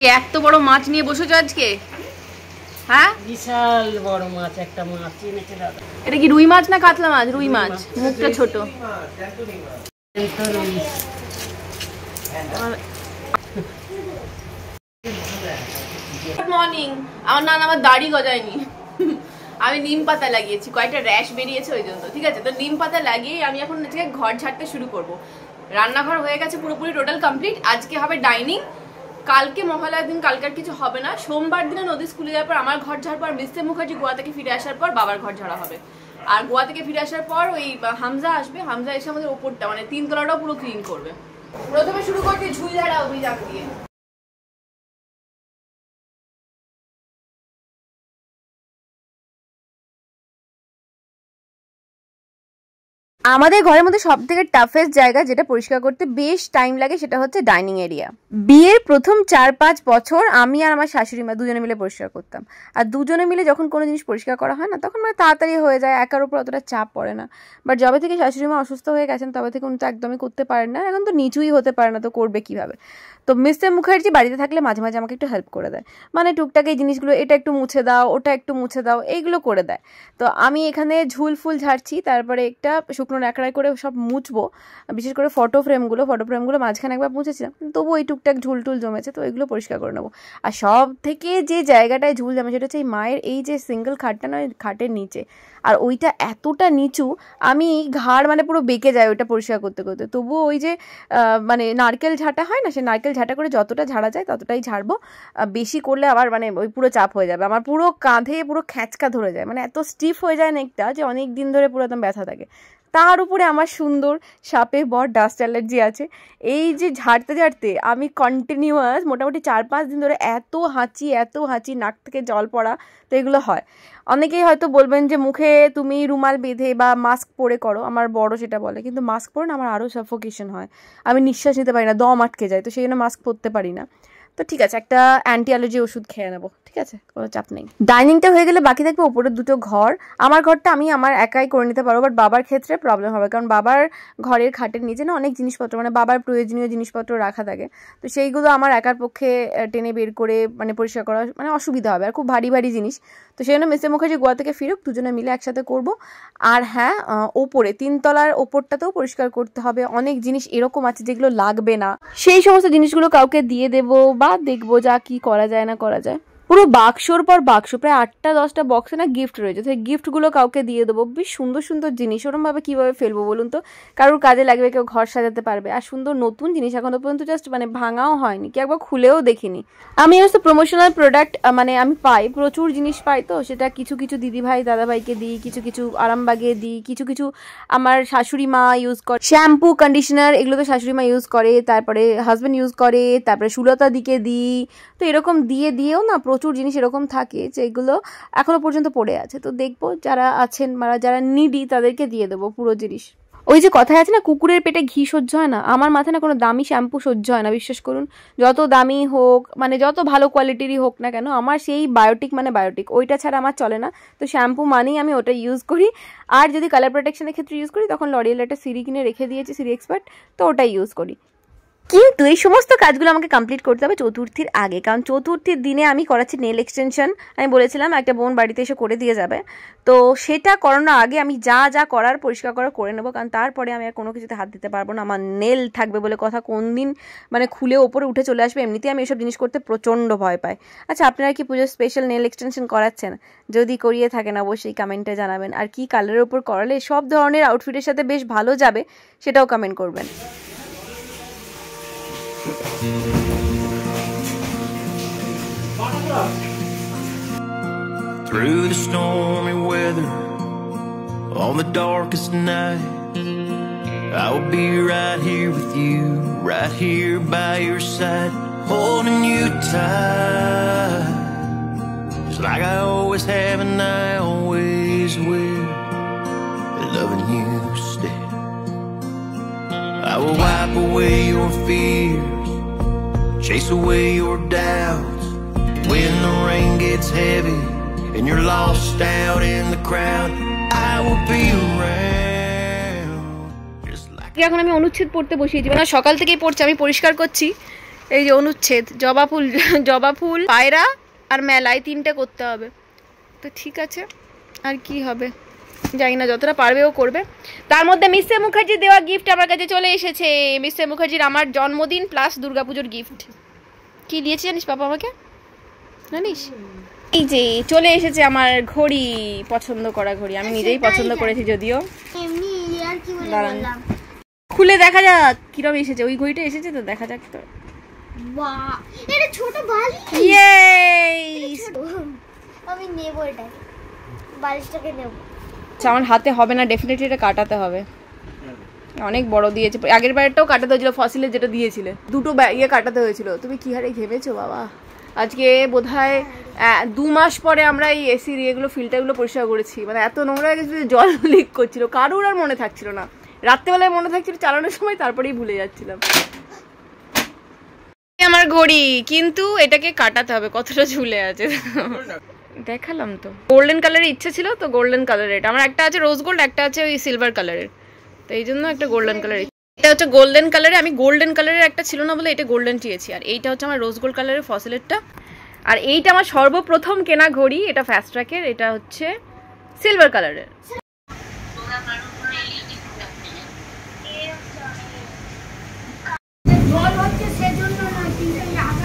এত বড় মাছ নিয়ে বসেছো আজকে? হ্যাঁ, বিশাল বড় মাছ, একটা মাছ এনেছে দাদা। এটা কি রুই মাছ না কাতলা মাছ? রুই মাছ, মুখটা ছোট। Good morning. আমার না আমার দাড়ি গজায়নি, আমি নিম পাতা লাগিয়েছি, কয়েকটা র্যাশ বেরিয়েছে ওই জন্য। ঠিক আছে, তো নিম পাতা লাগিয়ে আমি এখন আজকে ঘর ঝাড়তে শুরু করব। রান্নাঘর হয়ে গেছে পুরোপুরি, টোটাল কমপ্লিট। আজকে হবে ডাইনিং। কালকে মহালয়ার দিন, কালকে আর কিছু হবে না। সোমবার দিনে নদী স্কুলে যাওয়ার পর আমার ঘর ঝাড়বো, আর মিস্টার মুখার্জি গোয়া থেকে ফিরে আসার পর বাবার ঘর ঝাড়া হবে। আর গোয়া থেকে ফিরে আসার পর ওই হামজা আসবে, হামজা এসে আমাদের ওপরটা মানে 3 তলাটাও পুরো ক্লিন করবে। প্রথমে শুরু করতে ঝুল ঝাড়া অভিযান দিয়ে। আমাদের ঘরের মধ্যে সব থেকে টাফেস্ট জায়গা যেটা পরিষ্কার করতে বেশ টাইম লাগে সেটা হচ্ছে ডাইনিং এরিয়া। বিয়ের প্রথম 4-5 বছর আমি আর আমার শাশুড়ি মা দুজনে মিলে পরিষ্কার করতাম। আর দুজনে মিলে যখন কোনো জিনিস পরিষ্কার করা হয় না, তখন মানে তাড়াতাড়ি হয়ে যায়, একার উপর অতটা চাপ পড়ে না। বাট যবে থেকে শাশুড়ি মা অসুস্থ হয়ে গেছেন তবে থেকে উনি তো একদমই করতে পারেন না, এখন তো নিচুই হতে পারে না, তো করবে কিভাবে? তো মিস্টার মুখার্জি বাড়িতে থাকলে মাঝে মাঝে আমাকে একটু হেল্প করে দেয়, মানে টুকটাক এই জিনিসগুলো, এটা একটু মুছে দাও, ওটা একটু মুছে দাও, এইগুলো করে দেয়। তো আমি এখানে ঝুল ফুল ঝাড়ছি, তারপরে একটা শুকনো ন্যাকড়ায় করে সব মুছবো। বিশেষ করে ফটো ফ্রেমগুলো মাঝখানে একবার মুছেছিলাম, তবু এই টুকটাক ঝুল টুল জমেছে, তো এগুলো পরিষ্কার করে নেবো। আর সব থেকে যে জায়গাটায় ঝুল জমে সেটা হচ্ছে এই মায়ের এই যে সিঙ্গেল খাটটা নয়, খাটের নিচে। আর ওইটা এতটা নিচু, আমি ঘাড় মানে পুরো বেঁকে যায় ওইটা পরিষ্কার করতে করতে। তবুও ওই যে মানে নারকেল ঝাঁটা হয় না, সে নারকেল ঝাঁটা করে যতটা ঝাড়া যায় ততটাই ঝাড়বো। বেশি করলে আবার মানে ওই পুরো চাপ হয়ে যাবে, আমার পুরো কাঁধে পুরো খ্যাঁচকা ধরে যায়, মানে এত স্টিফ হয়ে যায় নেকটা যে অনেক দিন ধরে পুরো একদম ব্যথা থাকে। তার উপরে আমার সুন্দর সাপে বর ডাস্ট অ্যালার্জি আছে। এই যে ঝাড়তে ঝাড়তে আমি কন্টিনিউয়াস মোটামুটি 4-5 দিন ধরে এত হাঁচি, নাক থেকে জল পড়া, তো এগুলো হয়। অনেকেই হয়তো বলবেন যে মুখে তুমি রুমাল বেঁধে বা মাস্ক পরে করো, আমার বড় সেটা বলে, কিন্তু মাস্ক পরে না আমার আরও সাফোকেশন হয়, আমি নিঃশ্বাস নিতে পারি না, দম আটকে যায়, তো সেই জন্য মাস্ক পরতে পারি না। তো ঠিক আছে, একটা অ্যান্টি অ্যালার্জি ওষুধ খেয়ে নেবো, ঠিক আছে, কোনো চাপ নেই। ডাইনিংটা হয়ে গেলে বাকি থাকবে ওপরের দুটো ঘর। আমার ঘরটা আমি আমার একাই করে নিতে পারবো, বাট বাবার ক্ষেত্রে প্রবলেম হবে, কারণ বাবার ঘরের খাটের নিচে না অনেক জিনিসপত্র, মানে বাবার প্রয়োজনীয় জিনিসপত্র রাখা থাকে, তো সেইগুলো আমার একার পক্ষে টেনে বের করে মানে পরিষ্কার করা মানে অসুবিধা হবে, আর খুব ভারী ভারী জিনিস। তো সেই জন্য মিস্টার মুখার্জি গোয়া থেকে ফিরুক, দুজনে মিলে একসাথে করব। আর হ্যাঁ, ওপরে 3 তলার ওপরটাতেও পরিষ্কার করতে হবে, অনেক জিনিস এরকম আছে যেগুলো লাগবে না, সেই সমস্ত জিনিসগুলো কাউকে দিয়ে দেবো বা দেখবো যা কি করা যায় না করা যায়। পুরো বাক্সর পর বাক্স, প্রায় 8টা-10টা বক্সে না গিফট রয়েছে, সেই গিফটগুলো কাউকে দিয়ে দেবো। বেশ সুন্দর সুন্দর জিনিস, ওরমভাবে কীভাবে ফেলবো বলুন তো? কারোর কাজে লাগবে, কেউ ঘর সাজাতে পারবে। আর সুন্দর নতুন জিনিস এখনো পর্যন্ত জাস্ট মানে ভাঙাও হয়নি, কি একবার খুলেও দেখিনি আমি। জাস্ট প্রমোশনাল প্রোডাক্ট মানে আমি পাই, প্রচুর জিনিস পাই, তো সেটা কিছু কিছু দিদিভাই দাদাভাইকে দিই, কিছু কিছু আরামবাগে দিই, কিছু কিছু আমার শাশুড়ি মা ইউজ করে, শ্যাম্পু কন্ডিশনার এগুলো তো শাশুড়ি মা ইউজ করে, তারপরে হাজব্যান্ড ইউজ করে, তারপরে সুলতা দিকে দিই। তো এরকম দিয়েও না প্রচুর জিনিস এরকম থাকে যেগুলো এখনো পর্যন্ত পড়ে আছে। তো দেখবো যারা আছেন মানে যারা নিডি তাদেরকে দিয়ে দেবো পুরো জিনিস। ওই যে কথায় আছে না, কুকুরের পেটে ঘি সহ্য হয় না, আমার মাথায় না কোনো দামি শ্যাম্পু সহ্য হয় না, বিশ্বাস করুন। যত দামি হোক, মানে যত ভালো কোয়ালিটিরই হোক না কেন, আমার সেই বায়োটিক মানে বায়োটিক, ওইটা ছাড়া আমার চলে না। তো শ্যাম্পু মানেই আমি ওটা ইউজ করি। আর যদি কালার প্রোটেকশনের ক্ষেত্রে ইউজ করি, তখন লরিয়াল একটা সিরি কিনে রেখে দিয়েছি, সিরি এক্সপার্ট, তো ওটাই ইউজ করি। কিন্তু এই সমস্ত কাজগুলো আমাকে কমপ্লিট করতে হবে চতুর্থীর আগে, কারণ চতুর্থীর দিনে আমি করাচ্ছি নেল এক্সটেনশন। আমি বলেছিলাম একটা বোন বাড়িতে এসে করে দিয়ে যাবে, তো সেটা করানোর আগে আমি যা যা করার পরিষ্কার করা করে নেবো, কারণ তারপরে আমি আর কোনো কিছুতে হাত দিতে পারবো না। আমার নেল থাকবে বলে কথা, কোন দিন মানে খুলে ওপরে উঠে চলে আসবে, এমনিতেই আমি এসব জিনিস করতে প্রচণ্ড ভয় পাই। আচ্ছা, আপনারা কি পুজোর স্পেশাল নেল এক্সটেনশন করাচ্ছেন? যদি করিয়ে থাকেন অবশ্যই কমেন্টে জানাবেন, আর কি কালারের ওপর করালে সব ধরনের আউটফিটের সাথে বেশ ভালো যাবে সেটাও কমেন্ট করবেন। Through the stormy weather, on the darkest night, I will be right here with you, right here by your side, holding you tight, just like I always have and I always will, loving you steady. I will wipe away your fears, chase away your doubts, when the rain gets heavy and you're lost out in the crowd, I will be around just like. এখন আমি অনুচ্ছেদ পড়তে বসিয়েছি, মানে সকাল থেকেই পড়ছি, আমি পরিষ্কার করছি, এই যে অনুচ্ছেদ, জবা ফুল পায়রা আর মেলায় 3টে করতে হবে। তো ঠিক আছে, আর কি হবে জানি না, যতটা পারবে ও করবে। তার মধ্যে মিসে মুখার্জির দেওয়া গিফট আমার কাছে চলে এসেছে। মিসে মুখার্জির আমার জন্মদিন প্লাস দুর্গাপুজোর গিফট। কি দিয়েছে জানিস পাপা আমাকে, জানিস? এই যে চলে এসেছে আমার ঘড়ি, পছন্দ করা ঘড়ি। আমি নিজেই পছন্দ করেছি যদিও। দাঁড়ান খুলে দেখা যাক কিরম এসেছে। ওই ঘড়িটা এসেছে তো, দেখা যাক তো। বাহ, এটা ছোট বালিশ। ইয়েস, আমি নেব এটা, বালিশটাকে নেব। আমার হাতে হবে না, ডেফিনেটলি এটা কাটাতে হবে। অনেক বড় দিয়েছে, আগের বারেরটাও কাটাতে হয়েছিল, ফসিলের যেটা দিয়েছিলে 2টো ইয়ে কাটাতে হয়েছিল। তুমি কি হারে ঘেমেছো বাবা। আজকে বোধহয় 2 মাস পরে আমরা এই এসির এগুলো ফিল্টারগুলো পরিষ্কার করেছি। মানে এত নোংরা হয়ে গেছিল, জল লিক করছিল, কারোর আর মনে থাকছিল না। রাত্রেবেলায় মনে থাকছিল, চালানোর সময় তারপরেই ভুলে যাচ্ছিলাম। আমার ঘড়ি, কিন্তু এটাকে কাটাতে হবে, কতটা ঝুলে আছে দেখালাম তো। গোল্ডেন কালারের ইচ্ছা ছিল তো, গোল্ডেন কালারের। এটা আমার একটা আছে রোজ গোল্ড, একটা আছে ওই সিলভার কালারের, তো এই জন্য একটা গোল্ডেন কালারের। এটা হচ্ছে গোল্ডেন কালারে, আমি গোল্ডেন কালারের একটা ছিল না বলে এটা গোল্ডেন চেয়েছি। আর এইটা হচ্ছে আমার রোজ গোল্ড কালারের ফসিলেরটা। আর এইটা আমার সর্বপ্রথম কেনা ঘড়ি, এটা ফাস্ট ট্র্যাকের, এটা হচ্ছে সিলভার কালারের।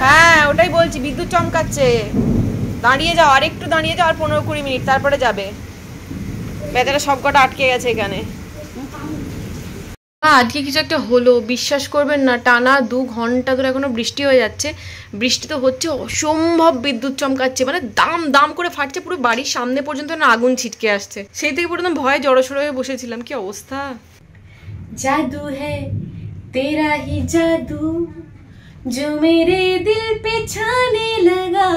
হ্যাঁ ওটাই বলছি, বিদ্যুৎ চমকাচ্ছে। দাঁড়িয়ে যাও, আর একটু দাঁড়িয়ে যাও, আর 15-20 মিনিট, তারপরে যাবে। বেচারা সবকটা আটকে গেছে এখানে। আজকে কিছু একটা হলো, বিশ্বাস করবেন না, টানা 2 ঘন্টা ধরে এখনো বৃষ্টি হয়ে যাচ্ছে। বৃষ্টি তো হচ্ছে, অসম্ভব বিদ্যুৎ চমকাচ্ছে, মানে দাম দাম করে ফাটছে, পুরো বাড়ির সামনে পর্যন্ত না আগুন ছিটকে আসছে। সেই থেকে পর্যন্ত ভয়ে জড়সড় হয়ে বসেছিলাম। কি অবস্থা। জাদু है तेरा ही जादू जो मेरे दिल पे छाने लगा,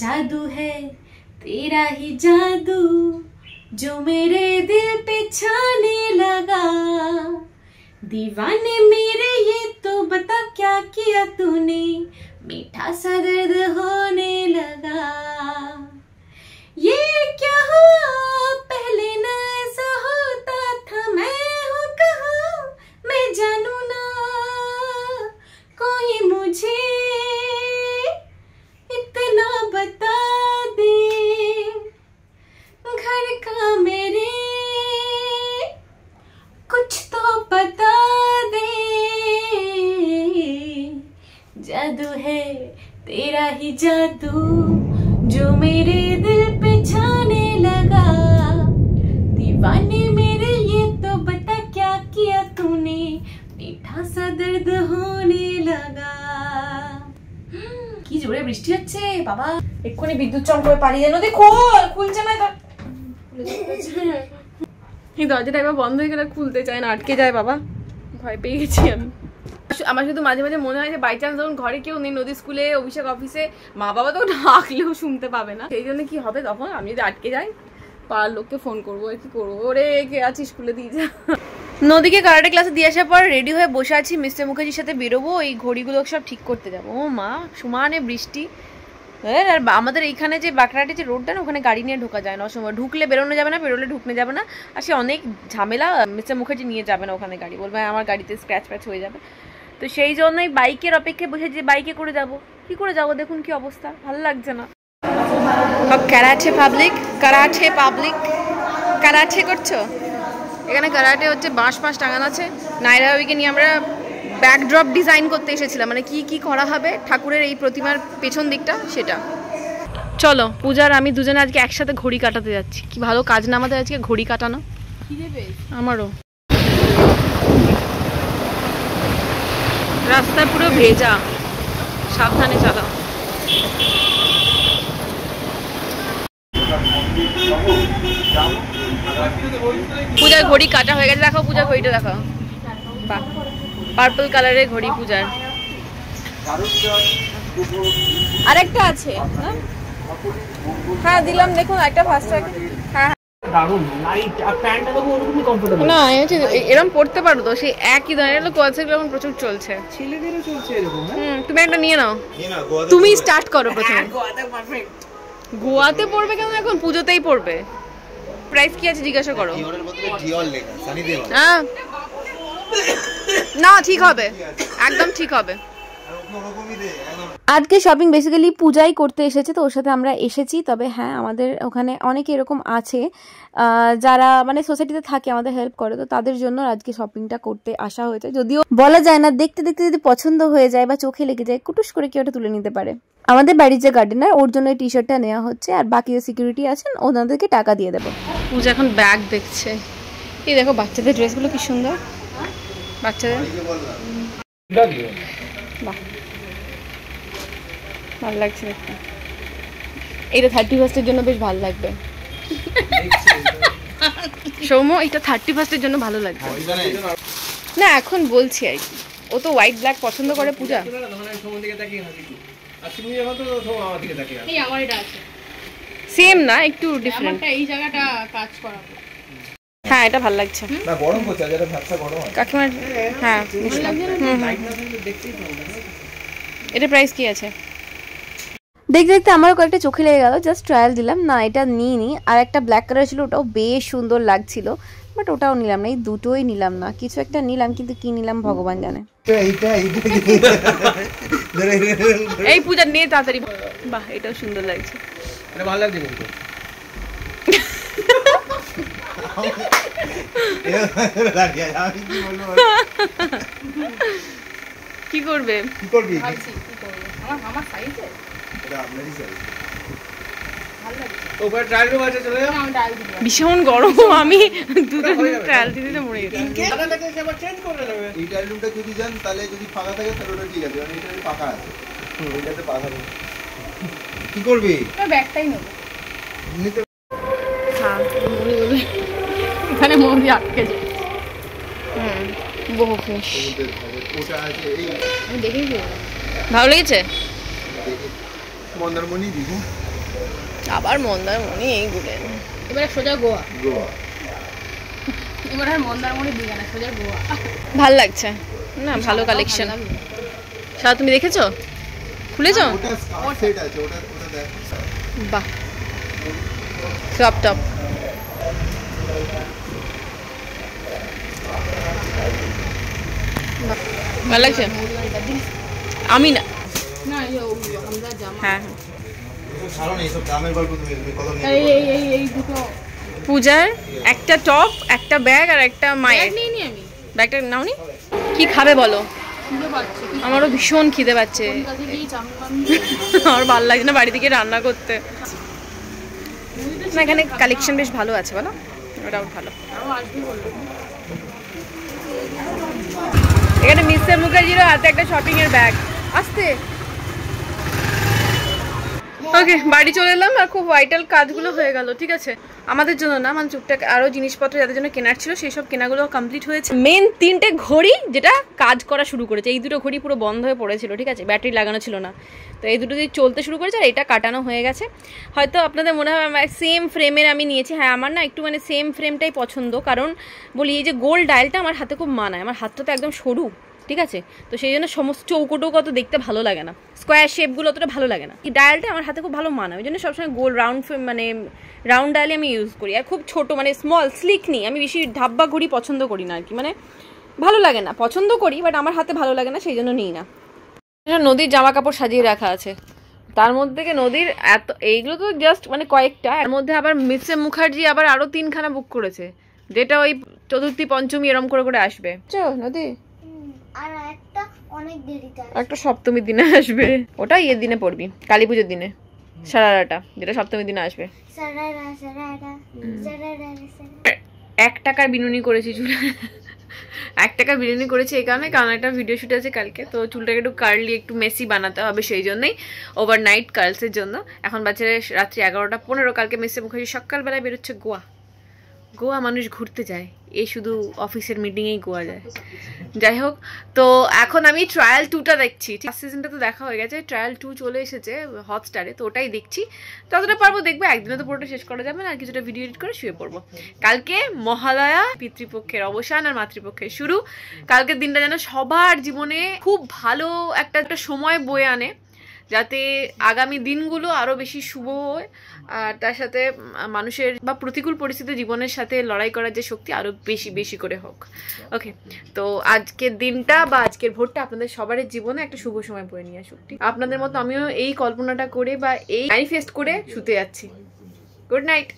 जादू है तेरा ही जादू जो मेरे दिल पे छाने लगा, दीवाने मेरे ये तो बता क्या किया तूने, मीठा सा दर्द होने लगा, ये क्या हुआ पहले ना ऐसा होता था, मैं हूँ कहाँ मैं जानू ना, कोई मुझे इतना बता दे, घर का मेरे कुछ तो बता दे, जादू है तेरा ही जादू जो मेरे दिल पे छाने लगा, दीवाने मेरे ये तो बता क्या किया तूने, मीठा सा दर्द होने लगा। কি জোরে বৃষ্টি হচ্ছে বাবা, এক্ষুনি বিদ্যুৎ চমকাবে, পালিয়ে যায়। নদী খোল, খুলছে না। এই দরজাটা একবার বন্ধ হয়ে গেলে খুলতে চায় না, আটকে যায় বাবা, ভয় পেয়ে গেছি আমি। আমার শুধু মাঝে মাঝে মনে হয় যে বাই চান্স যখন ঘরে কেউ নেই, নদী স্কুলে, অভিষেক অফিসে, মা বাবা তো ডাকলেও শুনতে পাবে না, সেই জন্য কি হবে তখন আমি যদি আটকে যাই, পাড়ার লোককে ফোন করবো, আর কি করবো, ওরে কে আছে স্কুলে দিয়ে যা। নদীকে কারাটে ক্লাসে দিয়ে আসার পর রেডি হয়ে বসে আছি, মিস্টার মুখার্জির সাথে বেরোবো, এই ঘড়িগুলো সব ঠিক করতে যাবো। ও মা, সমানে বৃষ্টি। আর আমাদের এইখানে যে বাঁকড়াটে যে রোডটা না, ওখানে গাড়ি নিয়ে ঢোকা যায় না, অসময় ঢুকলে বেরোনো যাবে না, বেরোলে ঢুকতে যাবে না, আর সে অনেক ঝামেলা। মিস্টার মুখার্জি নিয়ে যাবে না ওখানে গাড়ি, বলবে আমার গাড়িতে স্ক্র্যাচ প্যাচ হয়ে যাবে। তো সেই জন্যই বাইকের অপেক্ষায় বসে যে বাইকে করে যাব। কি করে যাব, দেখুন কি অবস্থা, ভালো লাগছে না। Karate public, karate public, karate করছো এখানে। কারাটে হচ্ছে, বাঁশ ফাঁস টাঙানো আছে। নাইরা বাবিকে নিয়ে আমরা ব্যাকড্রপ ডিজাইন করতে এসেছিলাম, মানে কি কি করা হবে ঠাকুরের এই প্রতিমার পেছন দিকটা, সেটা। চলো, পূজার আমি দুজনে আজকে একসাথে ঘড়ি কাটাতে যাচ্ছি। কি ভালো কাজ না আমাদের আজকে ঘড়ি কাটানো। আমারও রাস্তায় পুরো ভেজা, সাবধানে চালাও। পূজার ঘড়ি কাটা হয়ে গেছে, দেখো পূজার ঘড়িটা দেখো, বাহ, পার্পল কালারের ঘড়ি পূজার। আরেকটা আছে না? হ্যাঁ দিলাম, দেখুন একটা ফার্স্ট ট্র্যাক। হ্যাঁ না, এরকম পড়তে পারো তো, সেই একই ধরনের কোয়ালসেট এখন প্রচুর চলছে, ছেলেদেরও চলছে এরকম। তুমি একটা নিয়ে নাও, তুমি স্টার্ট করো প্রথমে। গোয়াতে পড়বে কেন, এখন পুজোতেই পড়বে। প্রাইস কি আছে জিজ্ঞাসা করো। হ্যাঁ না, ঠিক হবে, একদম ঠিক হবে। আজকে শপিং বেসিক্যালি পূজাই করতে এসেছে, তো ওর সাথে আমরা এসেছি। তবে হ্যাঁ, আমাদের ওখানে অনেকে এরকম আছে যারা মানে সোসাইটিতে থাকে, আমাদের হেল্প করে, তো তাদের জন্য আজকে শপিংটা করতে আসা হয়েছে। যদিও বলা যায় না, দেখতে দেখতে যদি পছন্দ হয়ে যায় বা চোখে লেগে যায়, কুটুস করে কেউ এটা তুলে নিতে পারে। আমাদের বাড়ির যে গার্ডেনার, ওর জন্য এই টি শার্টটা নেওয়া হচ্ছে, আর বাকি যে সিকিউরিটি আছেন ওনাদেরকে টাকা দিয়ে দেবো। পূজা এখন ব্যাগ দেখছে। এই দেখো বাচ্চাদের ড্রেসগুলো কি সুন্দর, বাচ্চাদের বাহ ভালো লাগছে দেখতে। এটা 31st জন্য বেশ ভালো লাগবে। সৌম্য, এটা 31st জন্য ভালো লাগবে না, এখন বলছি আর কি। ও তো হোয়াইট ব্ল্যাক পছন্দ করে পূজা। সেম না, একটু ডিফারেন্ট। এই জায়গাটা কাজ করা, হ্যাঁ এটা ভালো লাগছে না, গরম হচ্ছে যেটা ভাতটা গরম হয় কাকিমার। হ্যাঁ এটা প্রাইস কি আছে? দেখতে দেখতে আমারও কয়েকটা চোখে লেগে গেল, জাস্ট ট্রায়াল দিলাম। না এটা নিইনি, আর একটা ব্ল্যাক কালার ছিল, ওটাও বেশ সুন্দর লাগছিল, বাট ওটাও নিলাম না। এই দুটোই নিলাম না, কিছু একটা নিলাম, কিন্তু কি নিলাম ভগবান জানে। এই পূজা নিয়ে তাড়াতাড়ি। বাহ এটাও সুন্দর লাগছে, এটা ভালো লাগছে কিন্তু। কি করবে আমার সাইজে? ভীষণ গরম, আমি দুটো ট্রায়াল দিতে মরে গেছি। এই ট্রায়াল রুমটা যদি যান তাহলে যদি ফাঁকা থাকে তাহলে ওটা ঠিক আছে, কারণ এটা ফাঁকা আছে, ওইটাতে পাখা নেই। কি করবি? ব্যাগটাই নেব। হ্যাঁ এখানে মন্দির আটকে যায়। বহু ফিশ ওটা আছে এই আমি দেখেই ভালো লেগেছে। মন্দারমণি দিঘা, আবার মন্দারমণি, এইগুলো এবারে সোজা গোয়া। এবার আর মন্দারমণি দিঘা না, সোজা গোয়া। ভাল লাগছে না, ভালো কালেকশন। সারা তুমি দেখেছো? খুলেছো? ওটা সেট আছে, ওটা দেখ। বাহ ক্রপ টপ। ভালো লাগছে? আমি না, হ্যাঁ পূজার একটা টপ, একটা ব্যাগ আর একটা মায়ের। ব্যাগটা নাওনি? কি খাবে বলো? আমারও ভীষণ খিদে পাচ্ছে, আমার ভালো লাগছে না বাড়ি থেকে রান্না করতে। না এখানে কালেকশন বেশ ভালো আছে, বলো ওটাও ভালো। এখানে মিস্টার মুখার্জিরও হাতে একটা শপিং এর ব্যাগ আসতে। ওকে বাড়ি চলে এলাম, আর খুব ভাইটাল কাজগুলো হয়ে গেল। ঠিক আছে, আমাদের জন্য না, মানে টুকটাক আরো জিনিসপত্র যাদের জন্য কেনার ছিল সেই সব কেনাগুলো কমপ্লিট হয়েছে। মেন 3টে ঘড়ি যেটা কাজ করা শুরু করেছে, এই দুটো ঘড়ি পুরো বন্ধ হয়ে পড়েছিল, ঠিক আছে, ব্যাটারি লাগানো ছিল না, তো এই দুটো দিয়ে চলতে শুরু করেছে, আর এটা কাটানো হয়ে গেছে। হয়তো আপনাদের মনে হয় আমার সেম ফ্রেমের আমি নিয়েছি। হ্যাঁ আমার না একটু মানে সেম ফ্রেমটাই পছন্দ, কারণ বলি এই যে গোল ডায়ালটা আমার হাতে খুব মানায়, আমার হাতটা তো একদম সরু, ঠিক আছে, তো সেই জন্য সমস্ত চৌকোটো কত দেখতে ভালো লাগে না, স্কোয়ার শেপগুলো অতটা ভালো লাগে না। এই ডায়ালটা আমার হাতে খুব ভালো মানায়, ওই জন্য সবসময় গোল রাউন্ড মানে রাউন্ড ডায়ালে আমি ইউজ করি। আর খুব ছোট মানে স্মল স্লিক নিই, আমি বেশি ধাব্বা ঘড়ি পছন্দ করি না আর কি, মানে ভালো লাগে না, পছন্দ করি বাট আমার হাতে ভালো লাগে না, সেই জন্য নিই না। নদীর জামা কাপড় সাজিয়ে রাখা আছে, তার মধ্যে নদীর এত এইগুলো তো জাস্ট মানে কয়েকটা, এর মধ্যে আবার মিস্টার মুখার্জি আবার আরো 3খানা বুক করেছে, যেটা ওই চতুর্থী পঞ্চমী এরম করে করে আসবে। নদী আর একটা অনেক দেরিতে, একটা সপ্তমীর দিনে আসবে, ওটা ইয়ের দিনে পড়বি, কালী পুজোর দিনে, সারারাটা যেটা সপ্তমীর দিনে আসবে। 1 টাকার বিনুনি করেছি চুলে, 1 টাকার বিরিয়ানি করেছি এই কারণে, কারণ একটা ভিডিও শুট আছে কালকে, তো চুলটাকে একটু কার্লি একটু মেসি বানাতে হবে, সেই জন্যই ওভারনাইট কার্লসের জন্য। এখন বাচ্চারা রাত্রি 11:15, কালকে মিস্টার মুখার্জি সকালবেলায় বেরোচ্ছে গোয়া। গোয়া মানুষ ঘুরতে যায়, এই শুধু অফিসের মিটিংয়েই গোয়া যায়। যাই হোক, তো এখন আমি ট্রায়াল 2টা দেখছি, ফার্স্ট সিজনটা তো দেখা হয়ে গেছে, ট্রায়াল 2 চলে এসেছে হটস্টারে, তো ওটাই দেখছি, যতটা পারবো দেখবো, একদিনে তো পুরোটা শেষ করা যাবে না, আর কিছুটা ভিডিও এডিট করে শুয়ে পড়বো। কালকে মহালয়া, পিতৃপক্ষের অবসান আর মাতৃপক্ষের শুরু। কালকের দিনটা যেন সবার জীবনে খুব ভালো একটা সময় বয়ে আনে, যাতে আগামী দিনগুলো আরও বেশি শুভ হয়, আর তার সাথে মানুষের বা প্রতিকূল পরিস্থিতি জীবনের সাথে লড়াই করার যে শক্তি আরও বেশি বেশি করে হোক। ওকে, তো আজকের দিনটা বা আজকের ভোরটা আপনাদের সবার জীবনে একটা শুভ সময় বয়ে নিয়ে আসুক। আপনাদের মতো আমিও এই কল্পনাটা করে বা এই ম্যানিফেস্ট করে শুতে যাচ্ছি। Good night.